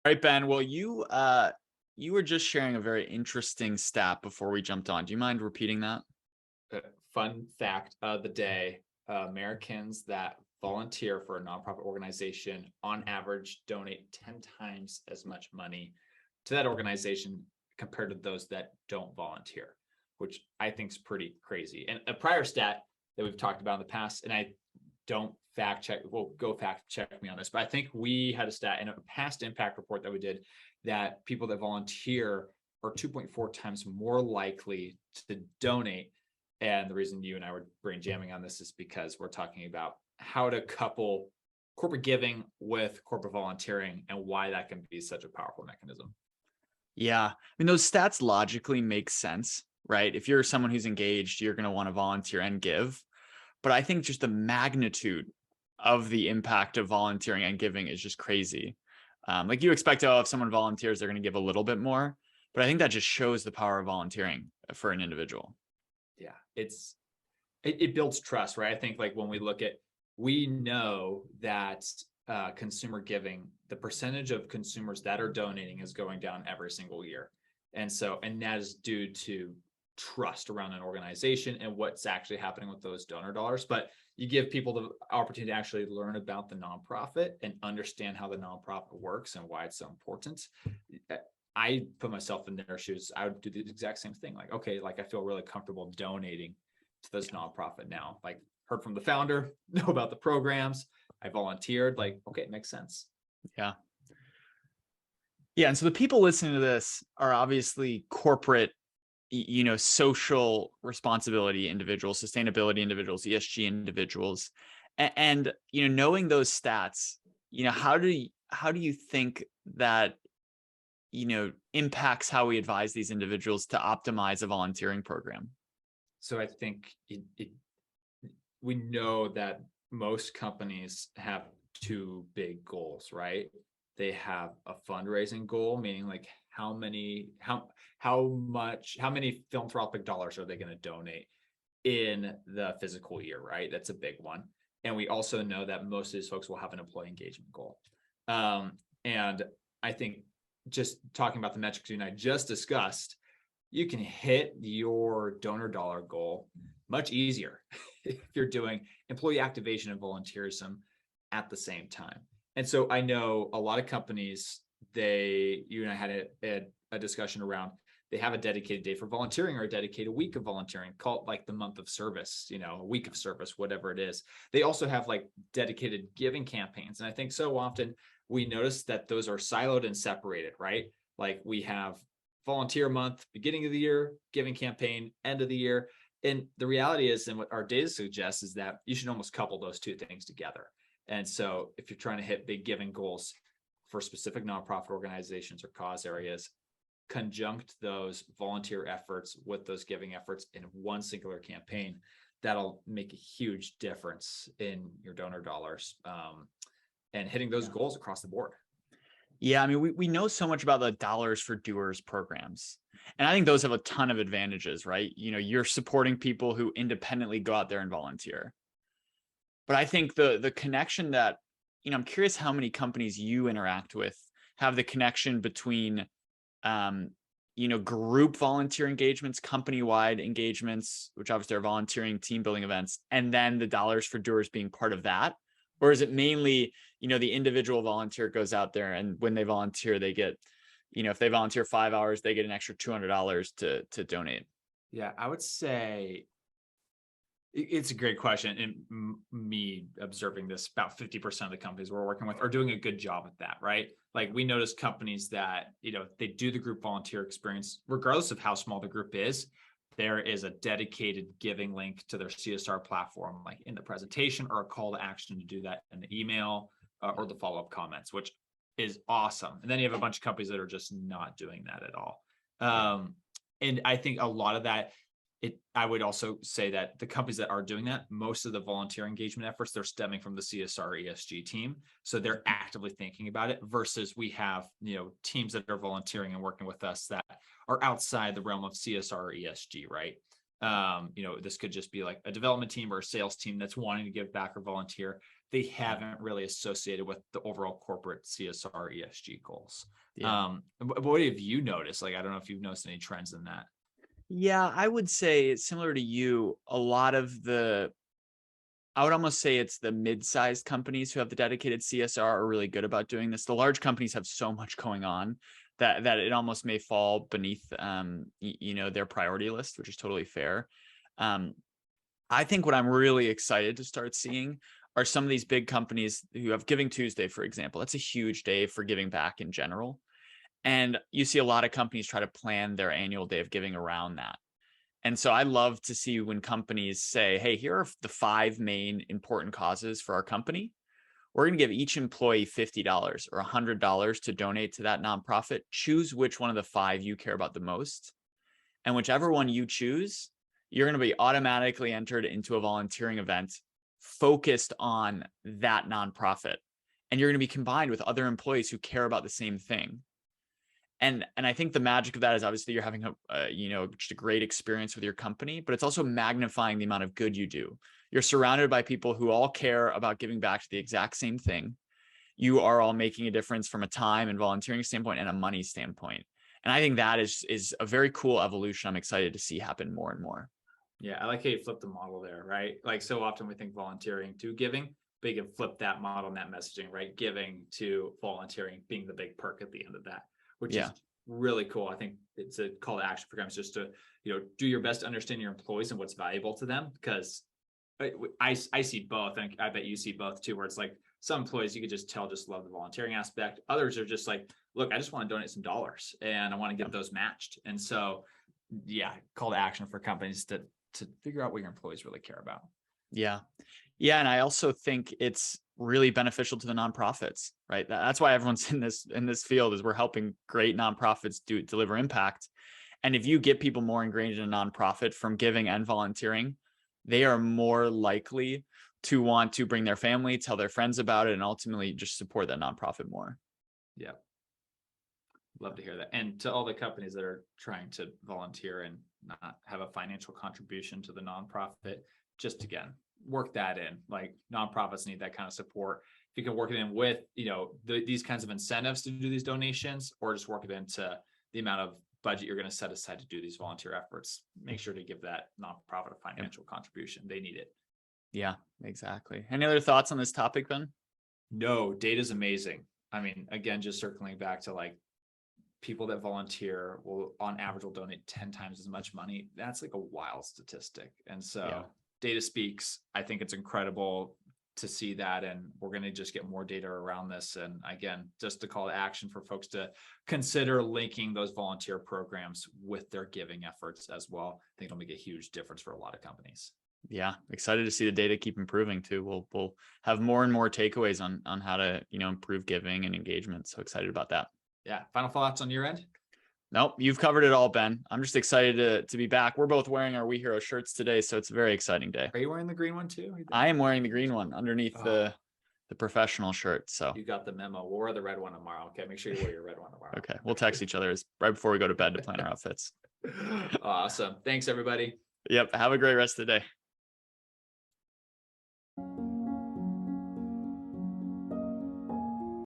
All right, Ben. Well, you were just sharing a very interesting stat before we jumped on. Do you mind repeating that? Fun fact of the day, Americans that volunteer for a nonprofit organization on average donate 10 times as much money to that organization compared to those that don't volunteer, which I think is pretty crazy. And a prior stat that we've talked about in the past, and I don't fact check, well, go fact check me on this, but I think we had a stat in a past impact report that we did that people that volunteer are 2.4 times more likely to donate. And the reason you and I were brain jamming on this is because we're talking about how to couple corporate giving with corporate volunteering and why that can be such a powerful mechanism. Yeah. I mean, those stats logically make sense, right? If you're someone who's engaged, you're going to want to volunteer and give. But I think just the magnitude of the impact of volunteering and giving is just crazy. Like you expect, if someone volunteers, they're going to give a little bit more. But I think that just shows the power of volunteering for an individual. Yeah, it builds trust, right? I think like when we know that consumer giving, the percentage of consumers that are donating is going down every single year. And that is due to trust around an organization and what's actually happening with those donor dollars. But you give people the opportunity to actually learn about the nonprofit and understand how the nonprofit works and why it's so important. I put myself in their shoes. I would do the exact same thing. Like, okay, like I feel really comfortable donating to this nonprofit now. Like, heard from the founder, know about the programs. I volunteered. Like, okay, it makes sense. Yeah. Yeah. And so the people listening to this are obviously corporate, social responsibility individuals, sustainability individuals, ESG individuals. And knowing those stats, how do you think that impacts how we advise these individuals to optimize a volunteering program? So I think we know that most companies have two big goals, right? They have a fundraising goal, meaning like how many philanthropic dollars are they going to donate in the physical year, right? That's a big one. And we also know that most of these folks will have an employee engagement goal. And I think just talking about the metrics you and I just discussed, you can hit your donor dollar goal much easier if you're doing employee activation and volunteerism at the same time. And so I know a lot of companies, you and I had a discussion around, they have a dedicated day for volunteering or a dedicated week of volunteering, call it like the month of service, a week of service, whatever it is. They also have like dedicated giving campaigns. And I think so often we notice that those are siloed and separated, right? Like we have volunteer month, beginning of the year, giving campaign, end of the year. And the reality is, and what our data suggests, is that you should almost couple those two things together. And so if you're trying to hit big giving goals for specific nonprofit organizations or cause areas, conjunct those volunteer efforts with those giving efforts in one singular campaign. That'll make a huge difference in your donor dollars and hitting those goals across the board. Yeah, I mean, we know so much about the Dollars for Doers programs. And I think those have a ton of advantages, right? You're supporting people who independently go out there and volunteer. But I think the connection that, I'm curious how many companies you interact with have the connection between, group volunteer engagements, company-wide engagements, which obviously are volunteering team building events, and then the Dollars for Doers being part of that. Or is it mainly, the individual volunteer goes out there and when they volunteer, they get, if they volunteer 5 hours, they get an extra $200 to donate? Yeah, I would say it's a great question. And me observing this, about 50% of the companies we're working with are doing a good job at that, right? Like we notice companies that, they do the group volunteer experience, regardless of how small the group is. There is a dedicated giving link to their CSR platform, like in the presentation, or a call to action to do that in the email or the follow-up comments, which is awesome. And then you have a bunch of companies that are just not doing that at all. And I think a lot of that, I would also say that the companies that are doing that, most of the volunteer engagement efforts, they're stemming from the CSR ESG team. So they're actively thinking about it versus we have, teams that are volunteering and working with us that are outside the realm of CSR ESG, right? This could just be like a development team or a sales team that's wanting to give back or volunteer. they haven't really associated with the overall corporate CSR ESG goals. Yeah. But what have you noticed? Like, I don't know if you've noticed any trends in that. Yeah, I would say it's similar to you. A lot of I would almost say it's the mid-sized companies who have the dedicated CSR are really good about doing this. The large companies have so much going on that it almost may fall beneath their priority list, which is totally fair. Um, I think what I'm really excited to start seeing are some of these big companies who have Giving Tuesday, for example. That's a huge day for giving back in general. And you see a lot of companies try to plan their annual day of giving around that. And so I love to see when companies say, hey, here are the 5 main important causes for our company. We're going to give each employee $50 or $100 to donate to that nonprofit. Choose which one of the 5 you care about the most. And whichever one you choose, you're going to be automatically entered into a volunteering event focused on that nonprofit. And you're going to be combined with other employees who care about the same thing. And I think the magic of that is obviously you're having just a great experience with your company, but it's also magnifying the amount of good you do. You're surrounded by people who all care about giving back to the exact same thing. You are all making a difference from a time and volunteering standpoint and a money standpoint. And I think that is a very cool evolution I'm excited to see happen more and more. Yeah, I like how you flip the model there, right? Like, so often we think volunteering to giving, but you can flip that model and that messaging, right? Giving to volunteering being the big perk at the end of that, which Yeah. is really cool. I think it's a call to action for companies just to, do your best to understand your employees and what's valuable to them, because I see both, and I bet you see both too, where it's like some employees you could just tell just love the volunteering aspect. Others are just like, look, I just want to donate some dollars and I want to get those matched. And so, yeah, call to action for companies to figure out what your employees really care about. Yeah. Yeah. And I also think it's really beneficial to the nonprofits, right? That's why everyone's in this field, is we're helping great nonprofits deliver impact. And if you get people more ingrained in a nonprofit from giving and volunteering, they are more likely to want to bring their family, tell their friends about it, and ultimately just support that nonprofit more. Yeah. Love to hear that. And to all the companies that are trying to volunteer and not have a financial contribution to the nonprofit, just again, work that in. Like, nonprofits need that kind of support. If you can work it in with, these kinds of incentives to do these donations, or just work it into the amount of budget you're going to set aside to do these volunteer efforts, make sure to give that nonprofit a financial contribution. They need it. Yeah, exactly. Any other thoughts on this topic, Ben? No, data is amazing. I mean, again, just circling back to like, people that volunteer will on average will donate 10 times as much money. That's like a wild statistic. And so data speaks. I think it's incredible to see that. And we're going to just get more data around this. And again, just a call to action for folks to consider linking those volunteer programs with their giving efforts as well. I think it'll make a huge difference for a lot of companies. Yeah, excited to see the data keep improving too. We'll have more and more takeaways on how to improve giving and engagement. So excited about that. Yeah. Final thoughts on your end? Nope, you've covered it all, Ben. I'm just excited to be back. We're both wearing our WeHero shirts today, so it's a very exciting day. Are you wearing the green one too? I am wearing the green one underneath the professional shirt. So you got the memo. We'll wear the red one tomorrow. Okay, make sure you wear your red one tomorrow. Okay, we'll text each other right before we go to bed to plan our outfits. Awesome. Thanks, everybody. Yep. Have a great rest of the day.